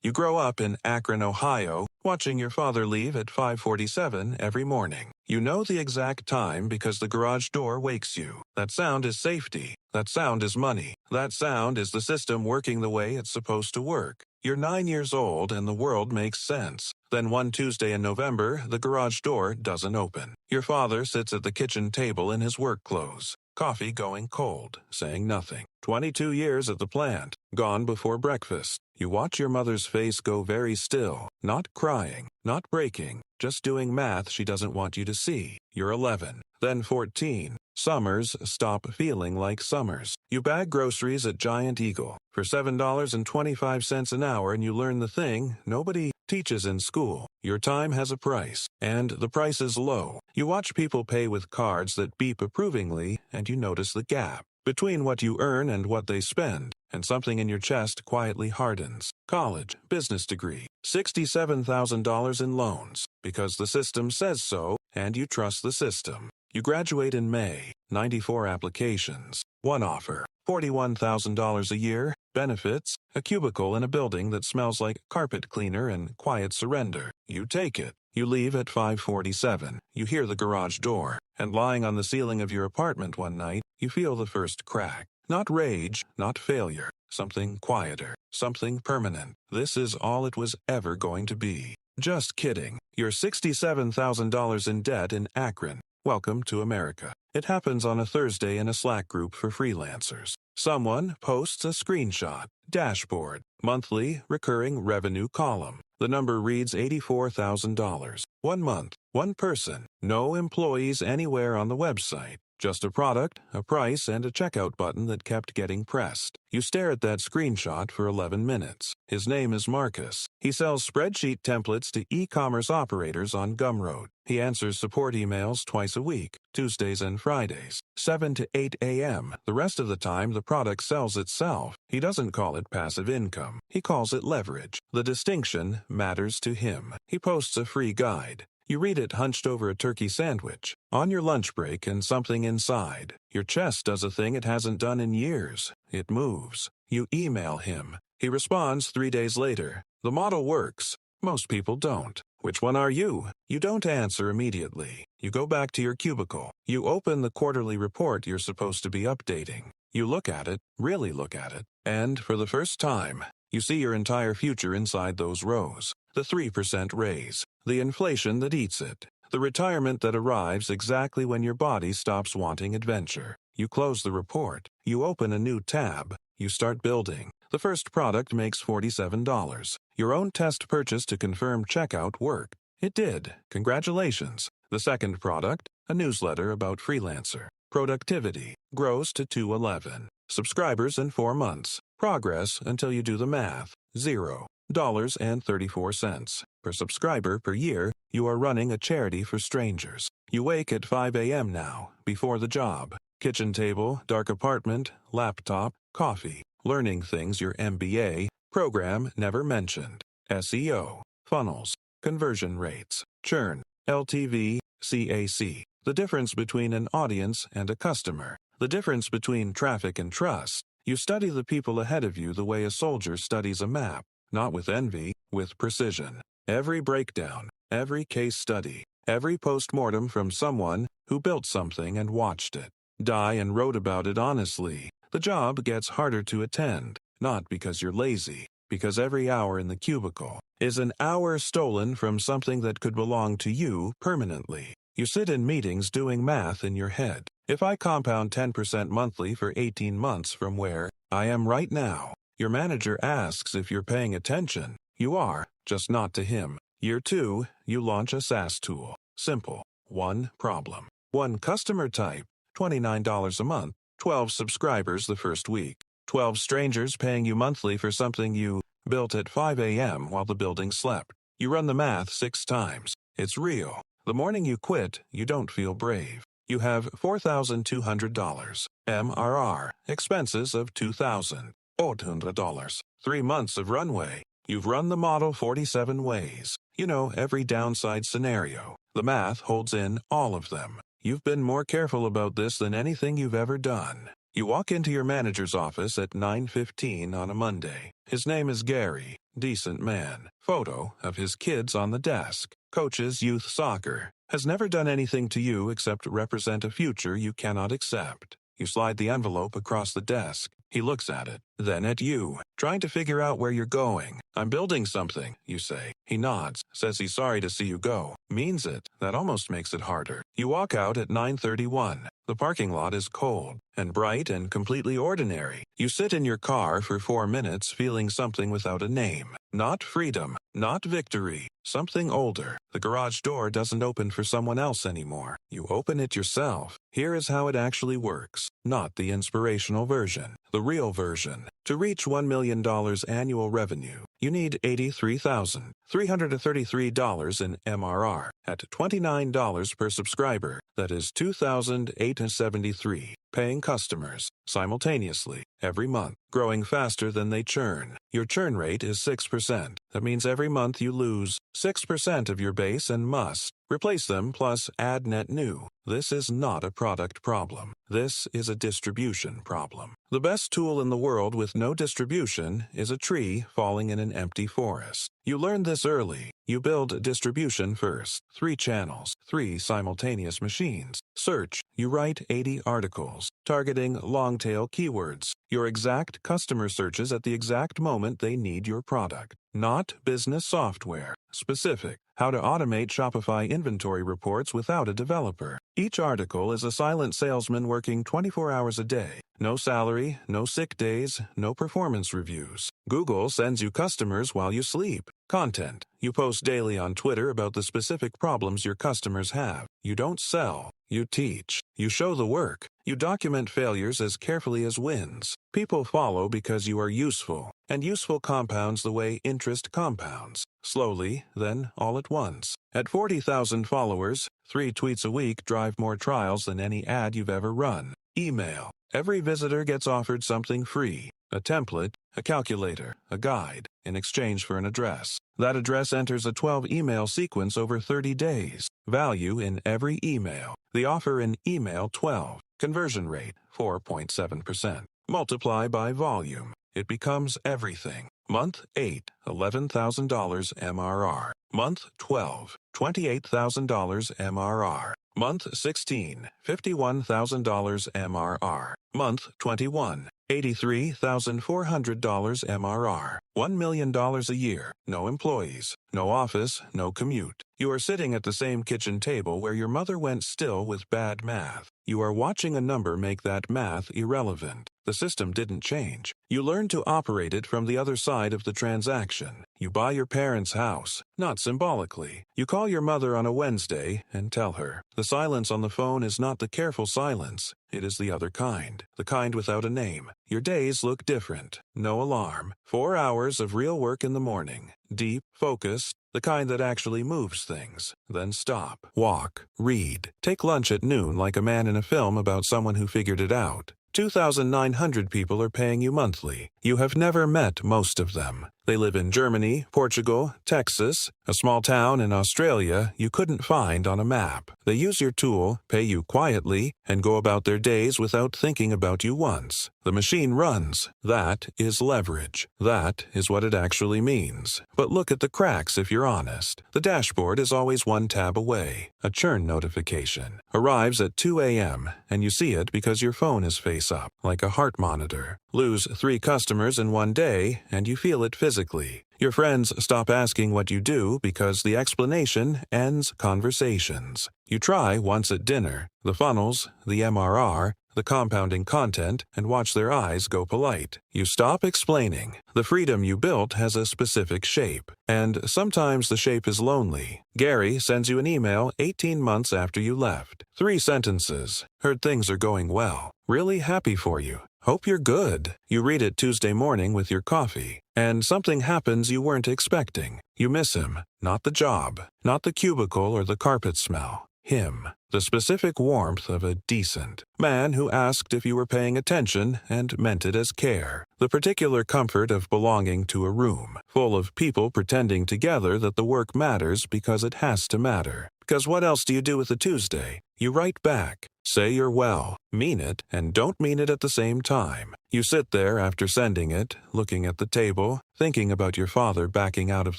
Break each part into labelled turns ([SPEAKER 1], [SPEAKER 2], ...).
[SPEAKER 1] You grow up in Akron, Ohio, watching your father leave at 5:47 every morning. You know the exact time because the garage door wakes you. That sound is safety. That sound is money. That sound is the system working the way it's supposed to work. You're 9 years old and the world makes sense. Then one Tuesday in November, the garage door doesn't open. Your father sits at the kitchen table in his work clothes. Coffee going cold, saying nothing. 22 years at the plant, gone before breakfast. You watch your mother's face go very still, not crying, not breaking, just doing math she doesn't want you to see. You're 11, then 14. Summers stop feeling like summers. You bag groceries at Giant Eagle for $7.25 an hour and you learn the thing nobody teaches in school. Your time has a price, and the price is low. You watch people pay with cards that beep approvingly, and you notice the gap between what you earn and what they spend, and something in your chest quietly hardens. College, business degree, $67,000 in loans, because the system says so, and you trust the system. You graduate in May, 94 applications, one offer, $41,000 a year, benefits, a cubicle in a building that smells like carpet cleaner and quiet surrender. You take it. You leave at 5:47. You hear the garage door, and lying on the ceiling of your apartment one night, you feel the first crack. Not rage, not failure. Something quieter, something permanent. This is all it was ever going to be. Just kidding. You're $67,000 in debt in Akron. Welcome to America. It happens on a Thursday in a Slack group for freelancers. Someone posts a screenshot. Dashboard. Monthly recurring revenue column. The number reads $84,000. 1 month, one person. No employees anywhere on the website. Just a product, a price, and a checkout button that kept getting pressed. You stare at that screenshot for 11 minutes. His name is Marcus. He sells spreadsheet templates to e-commerce operators on Gumroad. He answers support emails twice a week, Tuesdays and Fridays, 7 to 8 a.m. The rest of the time, the product sells itself. He doesn't call it passive income. He calls it leverage. The distinction matters to him. He posts a free guide. You read it hunched over a turkey sandwich, on your lunch break, and something inside. Your chest does a thing it hasn't done in years. It moves. You email him. He responds 3 days later. The model works. Most people don't. Which one are you? You don't answer immediately. You go back to your cubicle. You open the quarterly report you're supposed to be updating. You look at it, really look at it, and for the first time, you see your entire future inside those rows. The 3% raise, the inflation that eats it, the retirement that arrives exactly when your body stops wanting adventure. You close the report. You open a new tab. You start building. The first product makes $47. Your own test purchase to confirm checkout worked. It did. Congratulations. The second product, a newsletter about freelancer. Productivity grows to 211. Subscribers in 4 months. Progress until you do the math. $0.34 per subscriber per year. You are running a charity for strangers. You wake at 5 a.m. now, before the job. Kitchen table, dark apartment, laptop, coffee. Learning things your MBA program never mentioned. SEO, funnels, conversion rates, churn, LTV, CAC. The difference between an audience and a customer. The difference between traffic and trust. You study the people ahead of you the way a soldier studies a map, not with envy, with precision. Every breakdown, every case study, every post-mortem from someone who built something and watched it die and wrote about it honestly. The job gets harder to attend, not because you're lazy, because every hour in the cubicle is an hour stolen from something that could belong to you permanently. You sit in meetings doing math in your head. If I compound 10% monthly for 18 months from where I am right now, your manager asks if you're paying attention. You are, just not to him. Year 2, you launch a SaaS tool. Simple. One problem. One customer type. $29 a month. 12 subscribers the first week. 12 strangers paying you monthly for something you built at 5 a.m. while the building slept. You run the math 6 times. It's real. The morning you quit, you don't feel brave. You have $4,200. MRR. Expenses of $2,800. 3 months of runway. You've run the model 47 ways. You know every downside scenario. The math holds in all of them. You've been more careful about this than anything you've ever done. You walk into your manager's office at 9:15 on a Monday. His name is Gary, decent man. Photo of his kids on the desk. Coaches youth soccer. Has never done anything to you except represent a future you cannot accept. You slide the envelope across the desk. He looks at it, then at you, trying to figure out where you're going. I'm building something, you say. He nods, says he's sorry to see you go. Means it. That almost makes it harder. You walk out at 9:31. The parking lot is cold and bright and completely ordinary. You sit in your car for 4 minutes feeling something without a name. Not freedom, not victory, something older. The garage door doesn't open for someone else anymore. You open it yourself. Here is how it actually works. Not the inspirational version. The real version. To reach $1 million annual revenue, you need $83,333 in MRR at $29 per subscriber. That is $2,873 paying customers simultaneously every month, growing faster than they churn. Your churn rate is 6%. That means every month you lose 6% of your base and must replace them plus add net new. This is not a product problem. This is a distribution problem. The best tool in the world with no distribution is a tree falling in an empty forest. You learn this early. You build distribution first. 3 channels, 3 simultaneous machines. Search. You write 80 articles, targeting long-tail keywords. Your exact customer searches at the exact moment they need your product. Not business software. Specific. How to automate Shopify inventory reports without a developer. Each article is a silent salesman working 24 hours a day. No salary, no sick days, no performance reviews. Google sends you customers while you sleep. Content. You post daily on Twitter about the specific problems your customers have. You don't sell. You teach. You show the work. You document failures as carefully as wins. People follow because you are useful, and useful compounds the way interest compounds. Slowly, then all at once. At 40,000 followers, 3 tweets a week drive more trials than any ad you've ever run. Email. Every visitor gets offered something free. A template, a calculator, a guide, in exchange for an address. That address enters a 12-email sequence over 30 days. Value in every email. The offer in email 12. Conversion rate, 4.7%. Multiply by volume. It becomes everything. Month 8, $11,000 MRR. Month 12, $28,000 MRR. Month 16, $51,000 MRR. Month 21, $83,400 MRR. $1 million a year. No employees. No office. No commute. You are sitting at the same kitchen table where your mother went still with bad math. You are watching a number make that math irrelevant. The system didn't change. You learn to operate it from the other side of the transaction. You buy your parents' house, not symbolically. You call your mother on a Wednesday and tell her. The silence on the phone is not the careful silence. It is the other kind, the kind without a name. Your days look different. No alarm. 4 hours of real work in the morning. Deep, focused, the kind that actually moves things. Then stop, walk, read. Take lunch at noon like a man in a film about someone who figured it out. 2,900 people are paying you monthly. You have never met most of them. They live in Germany, Portugal, Texas, a small town in Australia you couldn't find on a map. They use your tool, pay you quietly, and go about their days without thinking about you once. The machine runs. That is leverage. That is what it actually means. But look at the cracks if you're honest. The dashboard is always 1 tab away. A churn notification arrives at 2 a.m., and you see it because your phone is face up, like a heart monitor. Lose 3 customers in 1 day, and you feel it physically. Your friends stop asking what you do because the explanation ends conversations. You try once at dinner, the funnels, the MRR, the compounding content, and watch their eyes go polite. You stop explaining. The freedom you built has a specific shape, and sometimes the shape is lonely. Gary sends you an email 18 months after you left. 3 sentences. Heard things are going well. Really happy for you. Hope you're good. You read it Tuesday morning with your coffee, and something happens you weren't expecting. You miss him. Not the job, not the cubicle or the carpet smell. Him. The specific warmth of a decent man who asked if you were paying attention and meant it as care. The particular comfort of belonging to a room full of people pretending together that the work matters because it has to matter. 'Cause what else do you do with a Tuesday? You write back, say you're well, mean it, and don't mean it at the same time. You sit there after sending it, looking at the table, thinking about your father backing out of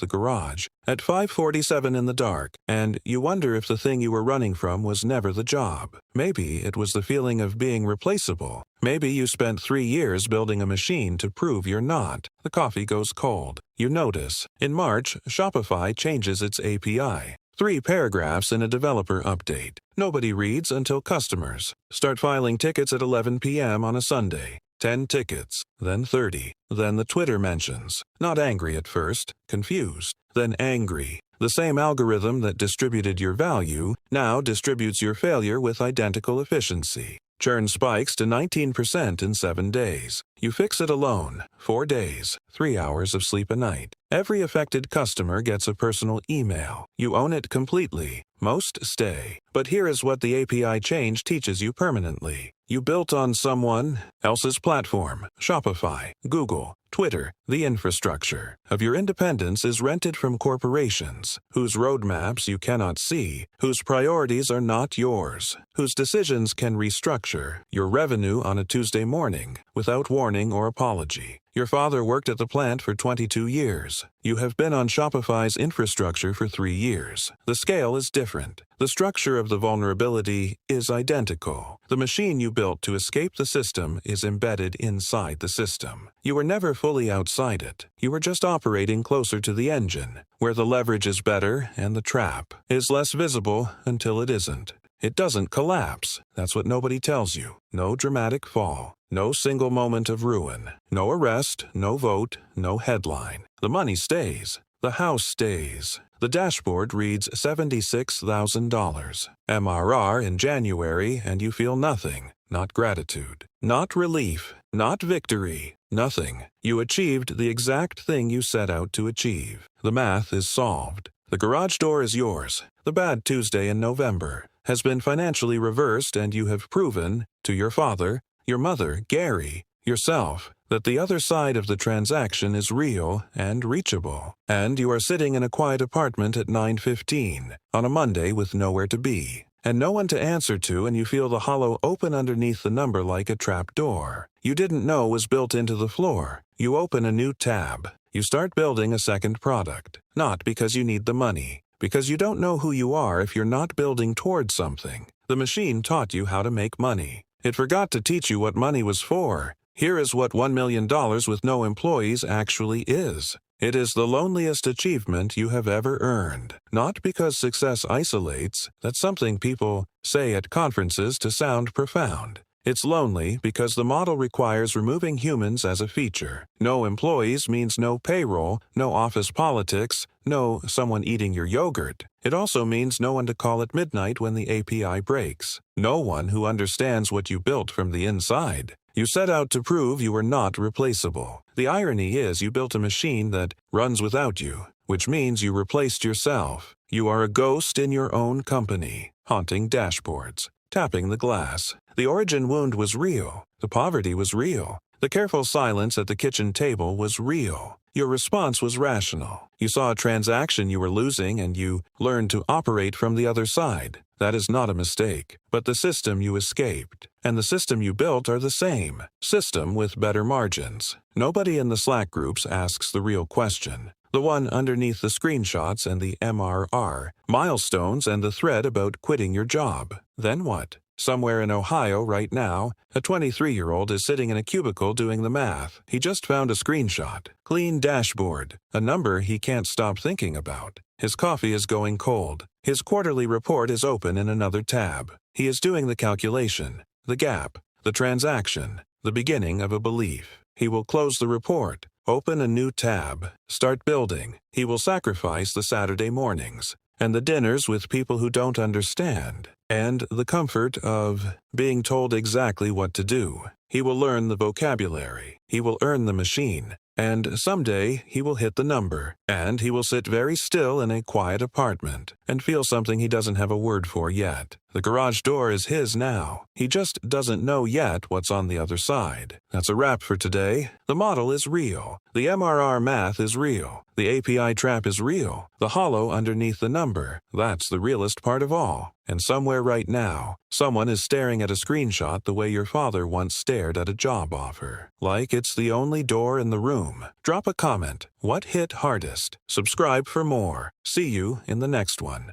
[SPEAKER 1] the garage at 5:47 in the dark, and you wonder if the thing you were running from was never the job. Maybe it was the feeling of being replaceable. Maybe you spent 3 years building a machine to prove you're not. The coffee goes cold. You notice. In March, Shopify changes its API. 3 paragraphs in a developer update. Nobody reads until customers start filing tickets at 11 p.m. on a Sunday. 10 tickets, then 30. Then the Twitter mentions. Not angry at first, confused, then angry. The same algorithm that distributed your value now distributes your failure with identical efficiency. Churn spikes to 19% in 7 days. You fix it alone. 4 days, 3 hours of sleep a night. Every affected customer gets a personal email. You own it completely. Most stay. But here is what the API change teaches you permanently. You built on someone else's platform, Shopify, Google, Twitter. The infrastructure of your independence is rented from corporations whose roadmaps you cannot see, whose priorities are not yours, whose decisions can restructure your revenue on a Tuesday morning without warning or apology. Your father worked at the plant for 22 years. You have been on Shopify's infrastructure for 3 years. The scale is different. The structure of the vulnerability is identical. The machine you built to escape the system is embedded inside the system. You were never fully outside it. You were just operating closer to the engine, where the leverage is better and the trap is less visible until it isn't. It doesn't collapse. That's what nobody tells you. No dramatic fall. No single moment of ruin. No arrest, no vote, no headline. The money stays. The house stays. The dashboard reads $76,000. MRR in January, and you feel nothing. Not gratitude. Not relief. Not victory. Nothing. You achieved the exact thing you set out to achieve. The math is solved. The garage door is yours. The bad Tuesday in November has been financially reversed, and you have proven to your father, your mother, Gary, yourself, that the other side of the transaction is real and reachable. And you are sitting in a quiet apartment at 9:15 on a Monday with nowhere to be, and no one to answer to, and you feel the hollow open underneath the number like a trap door you didn't know was built into the floor. You open a new tab. You start building a second product, not because you need the money, because you don't know who you are if you're not building towards something. The machine taught you how to make money. It forgot to teach you what money was for. Here is what $1 million with no employees actually is. It is the loneliest achievement you have ever earned. Not because success isolates. That's something people say at conferences to sound profound. It's lonely because the model requires removing humans as a feature. No employees means no payroll, no office politics, no someone eating your yogurt. It also means no one to call at midnight when the API breaks. No one who understands what you built from the inside. You set out to prove you were not replaceable. The irony is you built a machine that runs without you, which means you replaced yourself. You are a ghost in your own company, haunting dashboards, tapping the glass. The origin wound was real. The poverty was real. The careful silence at the kitchen table was real. Your response was rational. You saw a transaction you were losing, and you learned to operate from the other side. That is not a mistake, but the system you escaped. And the system you built are the same. System with better margins. Nobody in the Slack groups asks the real question. The one underneath the screenshots and the MRR, milestones and the thread about quitting your job. Then what? Somewhere in Ohio right now, a 23-year-old is sitting in a cubicle doing the math. He just found a screenshot. Clean dashboard. A number he can't stop thinking about. His coffee is going cold. His quarterly report is open in another tab. He is doing the calculation, the gap, the transaction, the beginning of a belief. He will close the report, open a new tab, start building. He will sacrifice the Saturday mornings and the dinners with people who don't understand. and the comfort of being told exactly what to do. He will learn the vocabulary. He will earn the machine. And someday he will hit the number, and he will sit very still in a quiet apartment and feel something he doesn't have a word for yet. The garage door is his now. He just doesn't know yet what's on the other side. That's a wrap for today. The model is real. The MRR math is real. The API trap is real. The hollow underneath the number, that's the realest part of all. And somewhere right now, someone is staring at a screenshot the way your father once stared at a job offer. Like it's the only door in the room. Drop a comment. What hit hardest? Subscribe for more. See you in the next one.